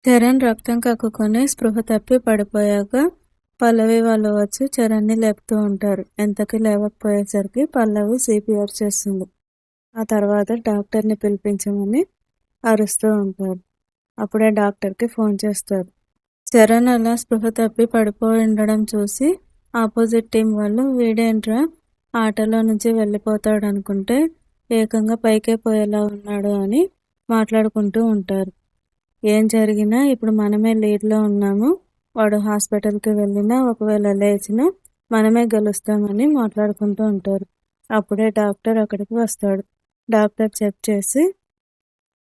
చరణ్ రక్తం కక్కుకొని స్పృహ తప్పి పడిపోయాక పల్లవి వాళ్ళు వచ్చి చరణ్ని లేపుతూ ఉంటారు. ఎంతకీ లేవకపోయేసరికి పల్లవి సిపిఆర్ చేస్తుంది. ఆ తర్వాత డాక్టర్ని పిలిపించమని అరుస్తూ ఉంటారు. అప్పుడే డాక్టర్కి ఫోన్ చేస్తారు. చరణ్ అలా స్పృహ తప్పి పడిపోయి ఉండడం చూసి ఆపోజిట్ టీం వాళ్ళు వీడేంట్రా ఆటలో నుంచి వెళ్ళిపోతాడు అనుకుంటే ఏకంగా పైకే పోయేలా ఉన్నాడు అని మాట్లాడుకుంటూ ఉంటారు. ఏం జరిగినా ఇప్పుడు మనమే లీడ్లో ఉన్నాము, వాడు హాస్పిటల్కి వెళ్ళినా ఒకవేళ లేచినా మనమే గెలుస్తామని మాట్లాడుకుంటూ ఉంటారు. అప్పుడే డాక్టర్ అక్కడికి వస్తాడు. డాక్టర్ చెక్ చేసి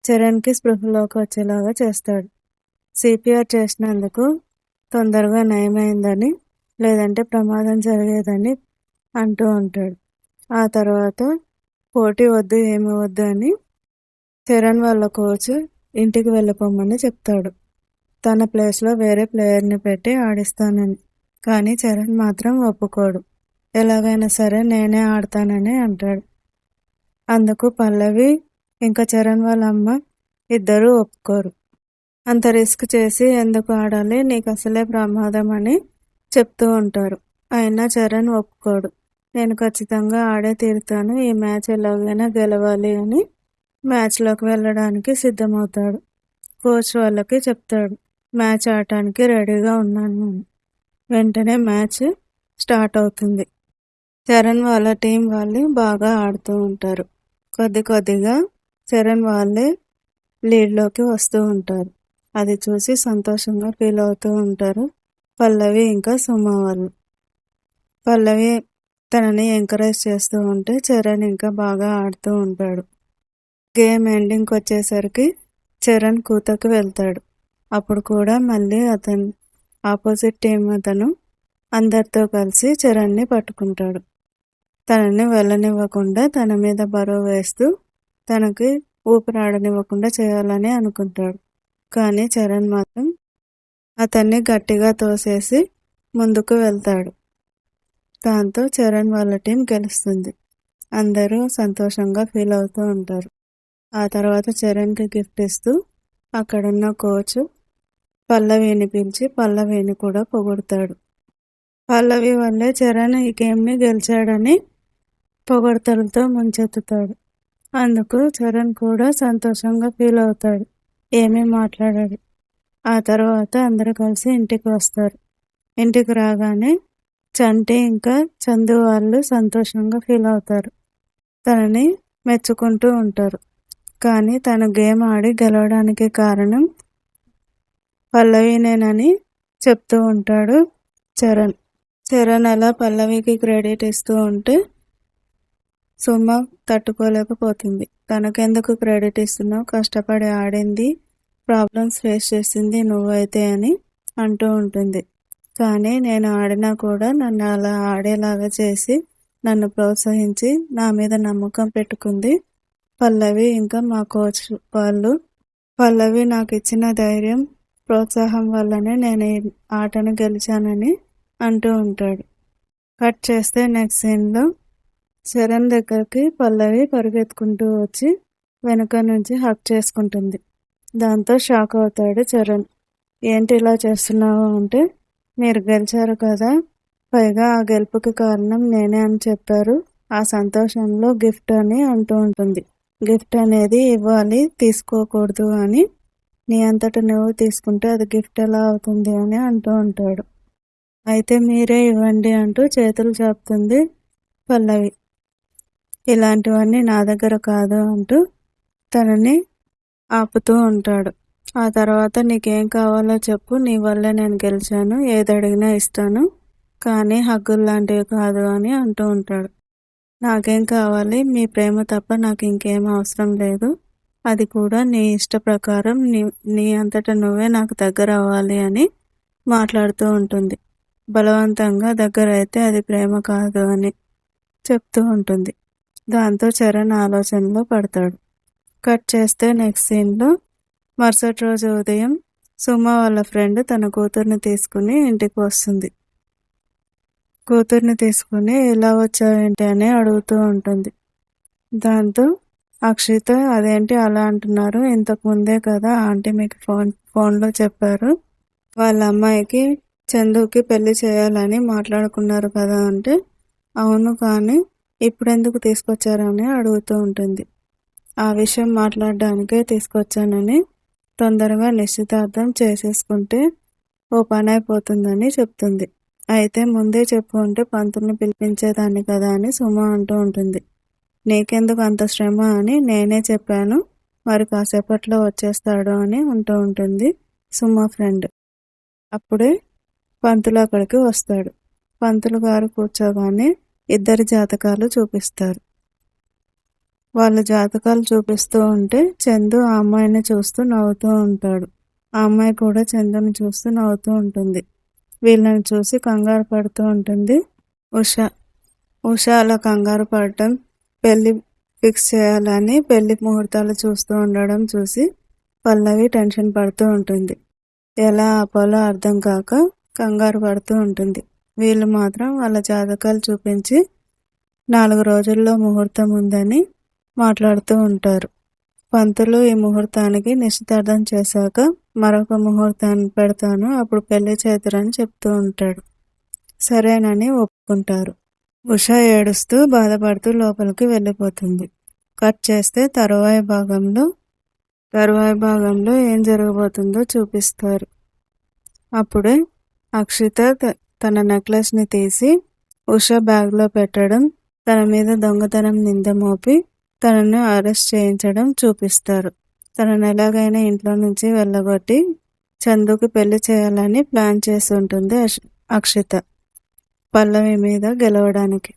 చరణ్కి స్పృహలోకి వచ్చేలాగా చేస్తాడు. సిపిఆర్ చేసినందుకు తొందరగా నయమైందని, లేదంటే ప్రమాదం జరిగేదని అంటూ ఉంటాడు. ఆ తర్వాత పోటీ వద్దు ఏమి వద్దు అని చరణ్ వాళ్ళ కోచ్ ఇంటికి వెళ్ళిపోమని చెప్తాడు. తన ప్లేస్లో వేరే ప్లేయర్ని పెట్టి ఆడిస్తానని. కానీ చరణ్ మాత్రం ఒప్పుకోడు. ఎలాగైనా సరే నేనే ఆడతానని అంటాడు. అందుకు పల్లవి ఇంకా చరణ్ వాళ్ళ అమ్మ ఇద్దరూ ఒప్పుకోరు. అంత రిస్క్ చేసి ఎందుకు ఆడాలి, నీకు అసలే ప్రమాదం అని చెప్తూ ఉంటారు. అయినా చరణ్ ఒప్పుకోడు. నేను ఖచ్చితంగా ఆడే తీరుతాను, ఈ మ్యాచ్ ఎలాగైనా గెలవాలి అని మ్యాచ్లోకి వెళ్ళడానికి సిద్ధమవుతాడు. కోచ్ వాళ్ళకి చెప్తాడు, మ్యాచ్ ఆడటానికి రెడీగా ఉన్నాను అని. వెంటనే మ్యాచ్ స్టార్ట్ అవుతుంది. చరణ్ వాళ్ళ టీం వాళ్ళు బాగా ఆడుతూ ఉంటారు. కొద్దిగా చరణ్ వాళ్ళే లీడ్లోకి వస్తూ ఉంటారు. అది చూసి సంతోషంగా ఫీల్ అవుతూ ఉంటారు పల్లవి ఇంకా సుమ వాళ్ళు. పల్లవి తనని ఎంకరేజ్ చేస్తూ ఉంటే చరణ్ ఇంకా బాగా ఆడుతూ ఉంటాడు. గేమ్ ఎండింగ్కి వచ్చేసరికి చరణ్ కూతకు వెళ్తాడు. అప్పుడు కూడా మళ్ళీ అతను ఆపోజిట్ టీం అతను అందరితో కలిసి చరణ్ని పట్టుకుంటాడు. తనని వెళ్ళనివ్వకుండా తన మీద బరువు వేస్తూ తనకి ఊపిరాడనివ్వకుండా చేయాలని అనుకుంటాడు. కానీ చరణ్ మాత్రం అతన్ని గట్టిగా తోసేసి ముందుకు వెళ్తాడు. దాంతో చరణ్ వాళ్ళ టీం గెలుస్తుంది. అందరూ సంతోషంగా ఫీల్ అవుతూ ఉంటారు. ఆ తర్వాత చరణ్కి గిఫ్ట్ ఇస్తూ అక్కడున్న కోచ్ పల్లవిని పిలిచి పల్లవిని కూడా పొగుడతాడు. పల్లవి వల్లే చరణ్ ఈ గేమ్ని గెలిచాడని పొగడ్తలతో ముంచెత్తుతాడు. అందుకు చరణ్ కూడా సంతోషంగా ఫీల్ అవుతాడు. ఏమీ మాట్లాడాడు. ఆ తర్వాత అందరూ కలిసి ఇంటికి వస్తారు. ఇంటికి రాగానే చంటి ఇంకా చందు వాళ్ళు సంతోషంగా ఫీల్ అవుతారు. తనని మెచ్చుకుంటూ ఉంటారు. కానీ తను గేమ్ ఆడి గెలవడానికి కారణం పల్లవినేనని చెప్తూ ఉంటాడు చరణ్. చరణ్ అలా పల్లవికి క్రెడిట్ ఇస్తూ ఉంటే సుమ తట్టుకోలేకపోతుంది. తనకెందుకు క్రెడిట్ ఇస్తున్నావు, కష్టపడి ఆడింది, ప్రాబ్లమ్స్ ఫేస్ చేసింది నువ్వైతే అని అంటూ ఉంటుంది. కానీ నేను ఆడినా కూడా నన్ను అలా ఆడేలాగా చేసి నన్ను ప్రోత్సహించి నా మీద నమ్మకం పెట్టుకుంది పల్లవి ఇంకా మా కోచ్ వాళ్ళు. పల్లవి నాకు ఇచ్చిన ధైర్యం, ప్రోత్సాహం వల్లనే నేను ఈ ఆటను గెలిచానని అంటూ ఉంటాడు. కట్ చేస్తే నెక్స్ట్ సీన్లో చరణ్ దగ్గరికి పల్లవి పరిగెత్తుకుంటూ వచ్చి వెనుక నుంచి హక్ చేసుకుంటుంది. దాంతో షాక్ అవుతాడు చరణ్. ఏంటి ఇలా చేస్తున్నావు అంటే, మీరు గెలిచారు కదా, పైగా ఆ గెలుపుకి కారణం నేనే అని చెప్పారు, ఆ సంతోషంలో గిఫ్ట్ అని అంటూ ఉంటుంది. గిఫ్ట్ అనేది ఇవ్వాలి, తీసుకోకూడదు అని, నీ అంతట నువ్వు తీసుకుంటే అది గిఫ్ట్ ఎలా అవుతుంది అని అంటూ ఉంటాడు. అయితే మీరే ఇవ్వండి అంటూ చేతులు చాపుతుంది పల్లవి. ఇలాంటివన్నీ నా దగ్గర కాదు అంటూ తనని ఆపుతూ ఉంటాడు. ఆ తర్వాత నీకేం కావాలో చెప్పు, నీ వల్లే నేను గెలిచాను, ఏది అడిగినా ఇస్తాను, కానీ హగ్గులు లాంటివి కాదు అని అంటూ ఉంటాడు. నాకేం కావాలి, మీ ప్రేమ తప్ప నాకు ఇంకేం అవసరం లేదు, అది కూడా నీ ఇష్ట ప్రకారం నీ అంతటా నువ్వే నాకు దగ్గర అవ్వాలి అని మాట్లాడుతూ ఉంటుంది. బలవంతంగా దగ్గర అయితే అది ప్రేమ కాదు అని చెప్తూ ఉంటుంది. దాంతో చరణ్ ఆలోచనలో పడతాడు. కట్ చేస్తే నెక్స్ట్ సీన్లో మరుసటి రోజు ఉదయం సుమ వాళ్ళ ఫ్రెండ్ తన కూతుర్ని తీసుకుని ఇంటికి వస్తుంది. కూతుర్ని తీసుకుని ఇలా వచ్చావేంటి అని అడుగుతూ ఉంటుంది. దాంతో అక్షిత, అదేంటి అలా అంటున్నారు, ఇంతకు ముందే కదా ఆంటీ మీకు ఫోన్లో చెప్పారు. వాళ్ళ అమ్మాయికి చందుకి పెళ్లి చేయాలని మాట్లాడుకున్నారు కదా అంటే, అవును కానీ ఇప్పుడెందుకు తీసుకొచ్చారని అడుగుతూ ఉంటుంది. ఆ విషయం మాట్లాడడానికే తీసుకొచ్చానని, తొందరగా నిశ్చితార్థం చేసేసుకుంటే ఓ పని అయిపోతుందని చెప్తుంది. అయితే ముందే చెప్పు ఉంటే పంతుల్ని పిలిపించేదాన్ని కదా అని సుమ అంటూ ఉంటుంది. నీకెందుకు అంత శ్రమ అని నేనే చెప్పాను, మరి కాసేపట్లో వచ్చేస్తాడు అని అంటూ ఉంటుంది సుమ ఫ్రెండ్. అప్పుడే పంతులు అక్కడికి వస్తాడు. పంతులు గారు కూర్చోగానే ఇద్దరి జాతకాలు చూపిస్తారు. వాళ్ళ జాతకాలు చూపిస్తూ ఉంటే చందు ఆ అమ్మాయిని చూస్తూ నవ్వుతూ ఉంటాడు. ఆ అమ్మాయి కూడా చందుని చూస్తూ నవ్వుతూ ఉంటుంది. వీళ్ళని చూసి కంగారు పడుతూ ఉంటుంది ఉష. ఉష అలా కంగారు పడటం, పెళ్లి ఫిక్స్ చేయాలని పెళ్లి ముహూర్తాలు చూస్తూ ఉండడం చూసి పల్లవి టెన్షన్ పడుతూ ఉంటుంది. ఎలా ఆపాలో అర్థం కాక కంగారు పడుతూ ఉంటుంది. వీళ్ళు మాత్రం వాళ్ళ జాతకాలు చూపించి 4 రోజుల్లో ముహూర్తం ఉందని మాట్లాడుతూ ఉంటారు. పంతులు ఈ ముహూర్తానికి నిశ్చితార్థం చేశాక మరొక ముహూర్తాన్ని పెడతాను, అప్పుడు పెళ్లి చేతురని చెప్తూ ఉంటాడు. సరేనని ఒప్పుకుంటారు. ఉష ఏడుస్తూ బాధపడుతూ లోపలికి వెళ్ళిపోతుంది. కట్ చేస్తే తరువాయి భాగంలో ఏం జరగబోతుందో చూపిస్తారు. అప్పుడే అక్షిత తన నెక్లెస్ని తీసి ఉష బ్యాగ్లో పెట్టడం, తన మీద దొంగతనం నింద మోపి తనను అరెస్ట్ చేయించడం చూపిస్తారు. తనను ఎలాగైనా ఇంట్లో నుంచి వెళ్ళగొట్టి చందుకి పెళ్లి చేయాలని ప్లాన్ చేసి ఉంటుంది అక్షిత, పల్లవి మీద గెలవడానికి.